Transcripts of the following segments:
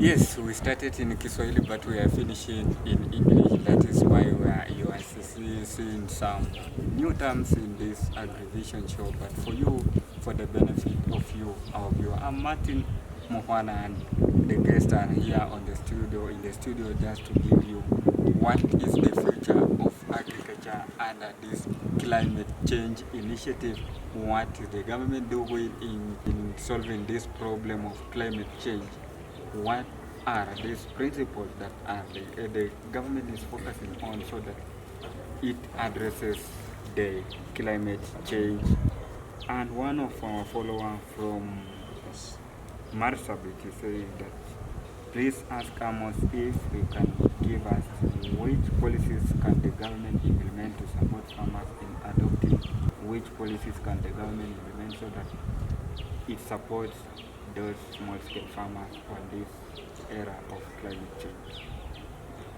Yes, we started in Kiswahili, but we are finishing in English. That is why you are seeing some new terms in this aggregation show. But for you, for the benefit of you, our viewer, I'm Martin Mohwana, and the guests are here on the studio, in the studio, just to give you what is the future of agriculture under this climate change initiative. What is the government doing in solving this problem of climate change? What are these principles that are the government is focusing on so that it addresses the climate change? And one of our followers from Marsabit is saying that please ask Amos if we can give us which policies can the government implement to support farmers in adopting, which policies can the government implement so that it supports those small-scale farmers on this era of climate change.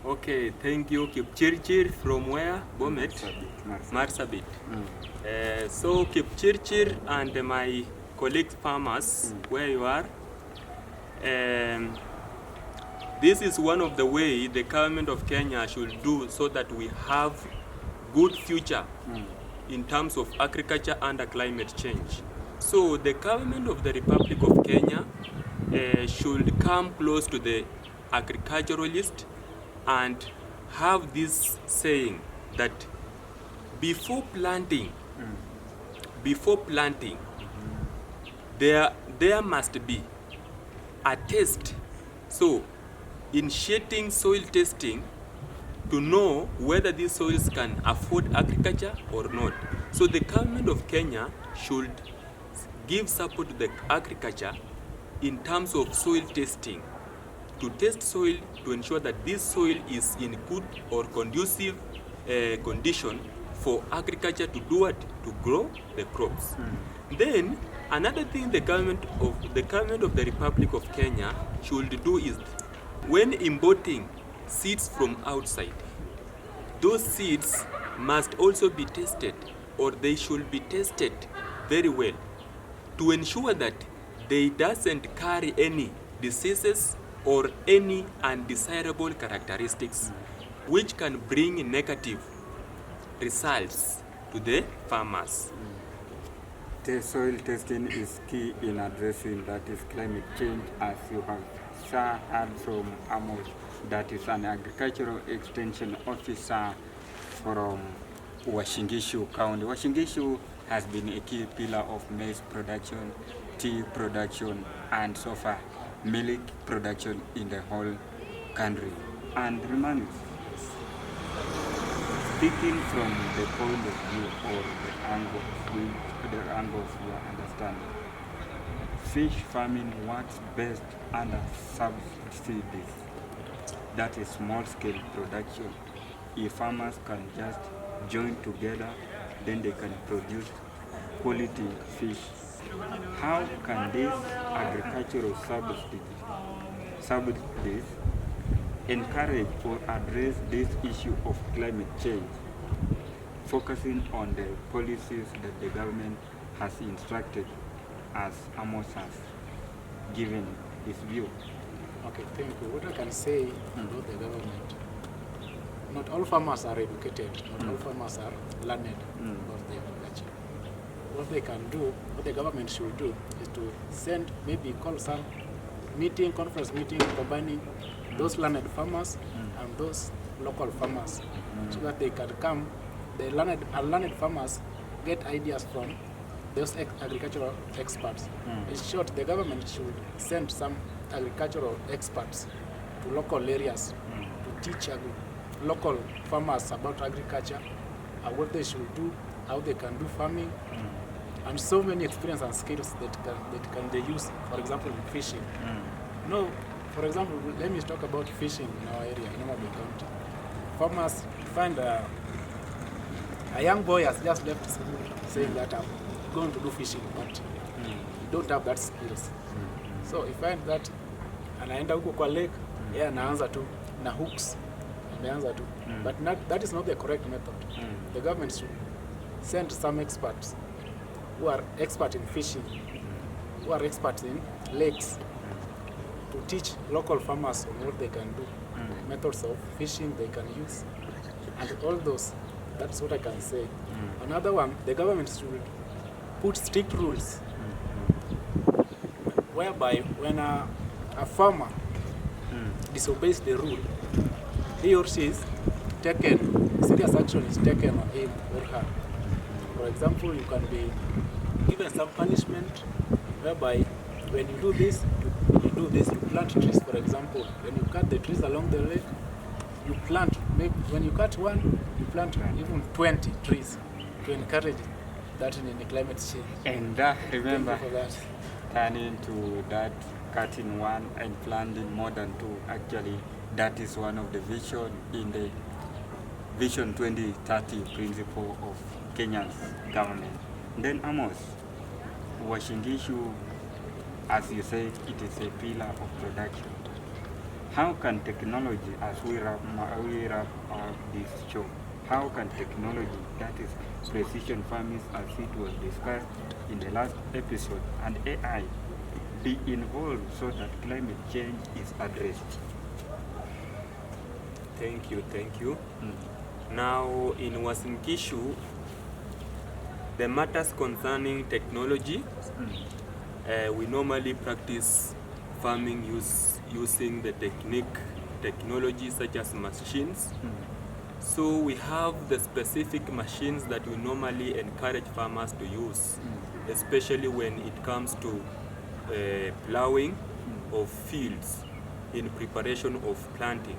Okay, thank you. Kipchirchir from where? Bomet? Marsabit. So Kipchirchir and my colleagues farmers, where you are, this is one of the way the government of Kenya should do so that we have good future in terms of agriculture under climate change. So the government of the Republic of Kenya should come close to the agriculturalist and have this saying that before planting, there must be a test. So initiating soil testing to know whether these soils can afford agriculture or not. So the government of Kenya should give support to the agriculture in terms of soil testing, to test soil to ensure that this soil is in good or conducive condition for agriculture to do what? To grow the crops. Then another thing the government of the Republic of Kenya should do is when importing seeds from outside, those seeds must also be tested, or they should be tested very well to ensure that they doesn't carry any diseases or any undesirable characteristics which can bring negative results to the farmers. The soil testing is key in addressing that is climate change, as you have heard from Amos, that is an agricultural extension officer from Uasin Gishu County. Uasin Gishu has been a key pillar of maize production, tea production, and so far milk production in the whole country. And remember, speaking from the point of view or the angles you understand, fish farming works best under subsidies, that is small-scale production. If farmers can just join together, then they can produce quality fish. How can these agricultural subsidies encourage or address this issue of climate change, focusing on the policies that the government has instructed, as Amos has given his view? Okay, thank you. What I can say about the government, not all farmers are educated, not all farmers are learned about the agriculture. What they can do, what the government should do, is to send, maybe call some conference meeting, combining those learned farmers and those local farmers, so that they can come, the learned farmers get ideas from those agricultural experts. In short, the government should send some agricultural experts to local areas to teach local farmers about agriculture, what they should do, how they can do farming, and so many experience and skills that can they use, for example, in fishing. No, for example, let me talk about fishing in our area, in Homabay County. Farmers find a young boy has just left school saying that I'm going to do fishing, but he don't have that skills. So he find that anaenda huko kwa lake, yeye anaanza tu na hooks, ameanza tu. But that is not the correct method. The government should send some experts who are expert in fishing, who are experts in lakes, to teach local farmers on what they can do, methods of fishing they can use, and all those. That's what I can say. Another one, the government should put strict rules whereby when a farmer disobeys the rule, he or she is taken, serious action is taken on him or her. For example, you can be given some punishment whereby when you do this, you plant trees. For example, when you cut the trees along the way, you plant, maybe when you cut one, you plant even 20 trees to encourage that in the climate change. And remember, Thank you for that. turning to that cutting one and planting more than two. Actually, that is one of the vision in the Vision 2030 principle of Kenya's government. Then Amos, Uasin Gishu, as you said, it is a pillar of production. How can technology, as we wrap up this show, how can technology, that is precision farming as it was discussed in the last episode, and AI be involved so that climate change is addressed? Thank you. Now, in Uasin Gishu, the matters concerning technology, we normally practice farming using the technology such as machines. So we have the specific machines that we normally encourage farmers to use, especially when it comes to plowing of fields in preparation of planting.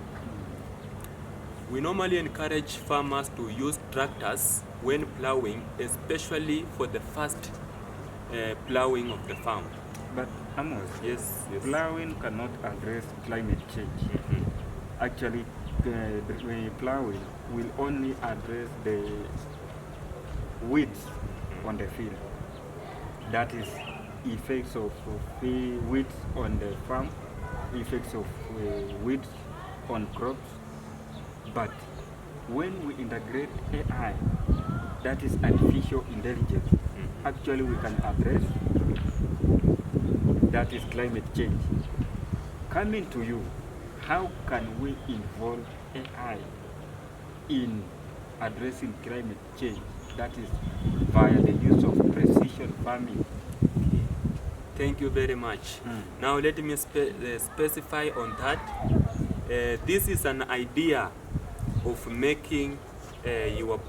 We normally encourage farmers to use tractors when plowing, especially for the first plowing of the farm. But Amos, Yes. plowing cannot address climate change. Actually, the plowing will only address the weeds on the field. That is effects of the weeds on the farm, effects of weeds on crops. But when we integrate AI, that is artificial intelligence, actually we can address that is climate change. Coming to you, how can we involve AI in addressing climate change? That is via the use of precision farming. Thank you very much. Now let me specify on that. This is an idea of making your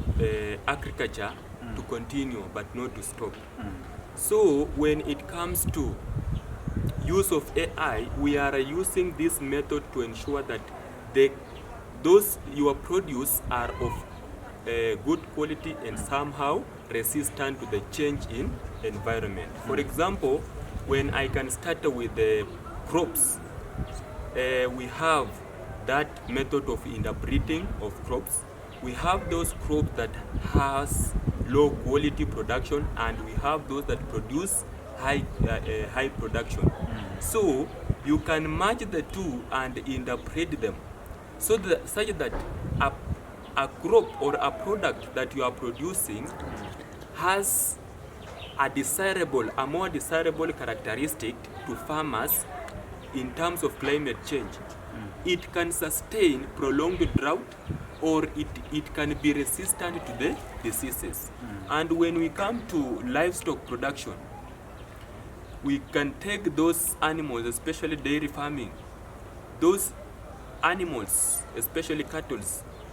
agriculture to continue but not to stop. So when it comes to use of AI, we are using this method to ensure that those your produce are of good quality and somehow resistant to the change in environment. For example, when I can start with the crops, we have that method of interbreeding of crops. We have those crops that has low quality production, and we have those that produce high production. So you can merge the two and interbreed them, so that such that a crop or a product that you are producing has a more desirable characteristic to farmers in terms of climate change. It can sustain prolonged drought, or it can be resistant to the diseases. And when we come to livestock production, we can take those animals, especially dairy farming, those animals, especially cattle,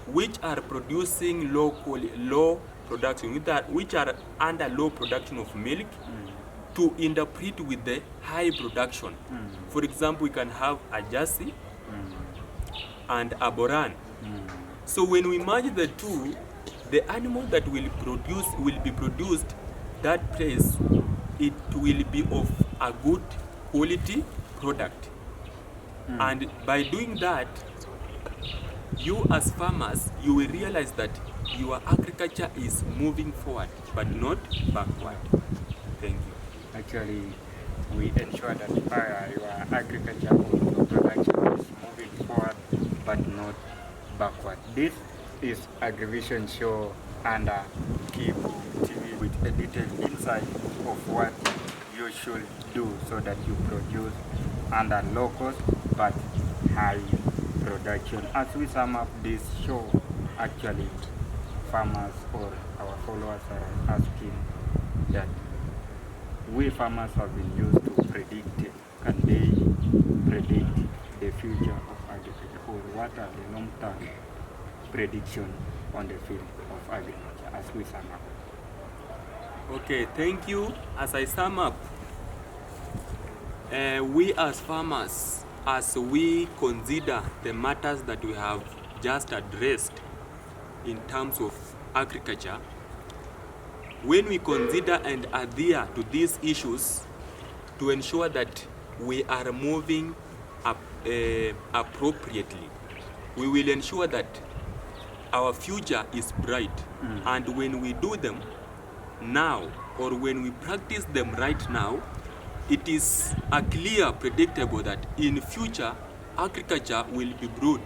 which are producing low production, which are under low production of milk, to interbreed with the high production. For example, we can have a Jersey and a Boran. So when we merge the two, the animal that will be produced that place, it will be of a good quality product. And by doing that, you as farmers, you will realize that your agriculture is moving forward but not backward. Thank you. Actually, we ensure that your agriculture or your production is moving forward but not backward. This is AgriVision Show under Keep TV with a detailed insight of what you should do so that you produce under low cost but high production. As we sum up this show, actually farmers or our followers are asking that we farmers have been used to predict, can they predict the future of agriculture, or what are the long-term predictions on the field of agriculture as we sum up? Okay, thank you. As I sum up, we as farmers, as we consider the matters that we have just addressed in terms of agriculture, when we consider and adhere to these issues to ensure that we are moving appropriately, we will ensure that our future is bright. And when we do them now, or when we practice them right now, it is a clear, predictable that in future agriculture will be broad,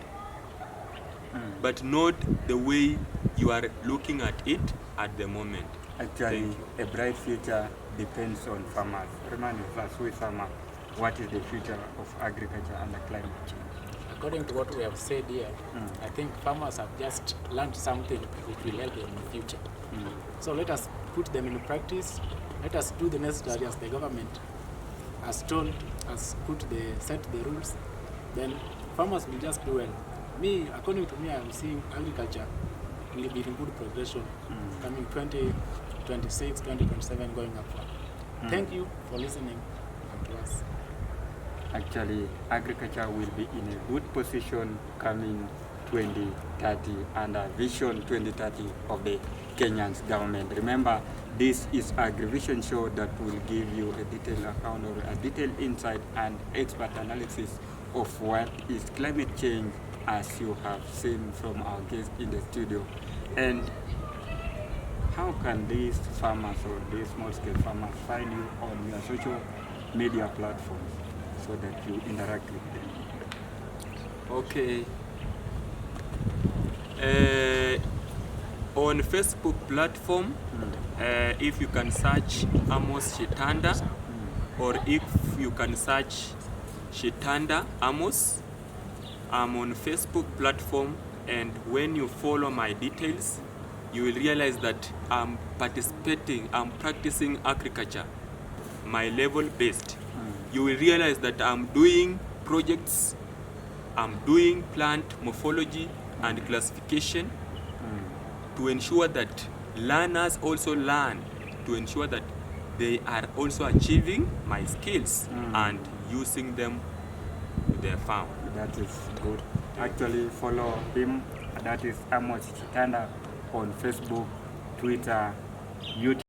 but not the way you are looking at it at the moment. Actually, a bright future depends on farmers. Remind us, as we farmers, what is the future of agriculture under climate change? According to what we have said here, I think farmers have just learned something which will help them in the future. So let us put them into practice. Let us do the necessary as the government has told us, set the rules. Then farmers will just do well. Me, according to me, I am seeing agriculture will be in good progression coming 2026, 2027, going upward. Thank you for listening to us. Actually, agriculture will be in a good position coming 2030 under Vision 2030 of the Kenyan government. Remember, this is AgriVision show that will give you a detailed account or a detailed insight and expert analysis of what is climate change, as you have seen from our guest in the studio. And how can these farmers or these small-scale farmers find you on your social media platforms so that you interact with them? Okay. On Facebook platform, if you can search Amos Shitanda, or if you can search Shitanda Amos, I'm on Facebook platform, and when you follow my details, you will realize that I'm practicing agriculture, my level based. You will realize that I'm doing projects, I'm doing plant morphology and classification to ensure that learners also learn, to ensure that they are also achieving my skills and using them to their farm. That is good. Actually, follow him. That is Amos Chitanda on Facebook, Twitter, YouTube.